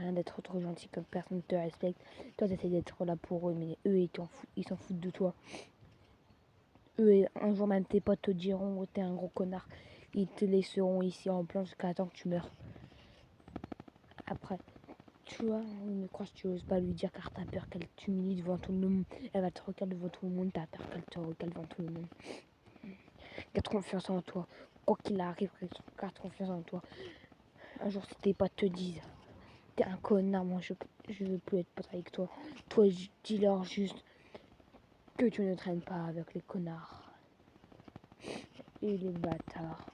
rien d'être trop gentil comme personne te respecte. Toi, t'essaies d'être là pour eux, mais eux, ils s'en foutent de toi. Eux, un jour même, tes potes te diront oh, t'es un gros connard. Ils te laisseront ici en plan jusqu'à temps que tu meurs. Après, tu vois, une croche, tu oses pas lui dire car t'as peur qu'elle t'humilie devant tout le monde. Elle va te recaler devant tout le monde, t'as peur qu'elle te recale devant tout le monde. Garde confiance en toi. Quoi qu'il arrive, garde confiance en toi. Un jour, si tes potes te disent t'es un connard, moi je veux plus être pote avec toi. Toi, dis-leur juste que tu ne traînes pas avec les connards et les bâtards.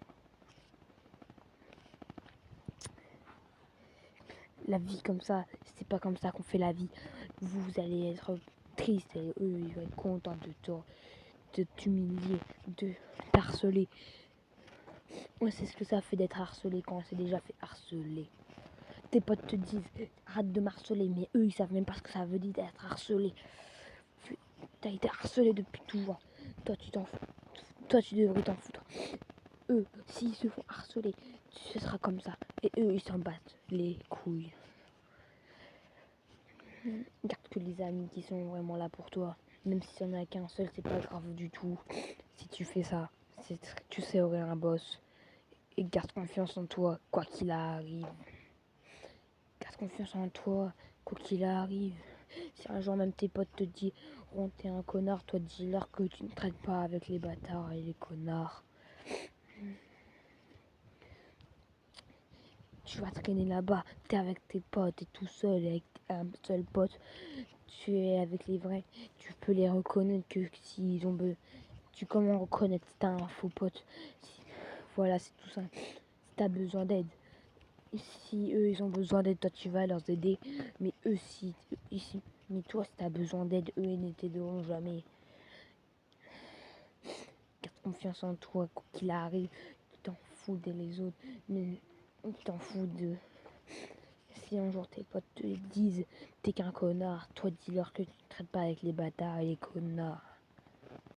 La vie comme ça, c'est pas comme ça qu'on fait la vie. Vous allez être triste et eux, ils vont être contents de t'humilier, de t'harceler. Moi, c'est ce que ça fait d'être harcelé quand on s'est déjà fait harceler. Tes potes te disent arrête de m'harceler, mais eux ils savent même pas ce que ça veut dire d'être harcelé. T'as été harcelé depuis toujours. Toi tu t'en fous. Toi tu devrais t'en foutre. Eux, s'ils se font harceler, ce sera comme ça. Et eux ils s'en battent les couilles. Garde que les amis qui sont vraiment là pour toi. Même si y'en a qu'un seul, c'est pas grave du tout. Si tu fais ça, tu serais un boss. Et garde confiance en toi, quoi qu'il arrive. Garde confiance en toi, quoi qu'il arrive. Si un jour même tes potes te disent oh, t'es un connard, toi dis-leur que tu ne traites pas avec les bâtards et les connards. Tu vas traîner là-bas, t'es avec tes potes, t'es tout seul avec un seul pote. Tu es avec les vrais, tu peux les reconnaître que s'ils ont besoin. Comment reconnaître si t'as un faux pote. Voilà, c'est tout ça. Si t'as besoin d'aide. Si eux ils ont besoin d'aide, toi tu vas leur aider. Mais eux si ici. Mais toi si t'as besoin d'aide, eux ils ne t'aideront jamais. Garde confiance en toi, quoi qu'il arrive. Tu t'en fous des autres. Mais tu t'en fous de. Si un jour tes potes te disent t'es qu'un connard, toi dis-leur que tu ne traites pas avec les bâtards et les connards.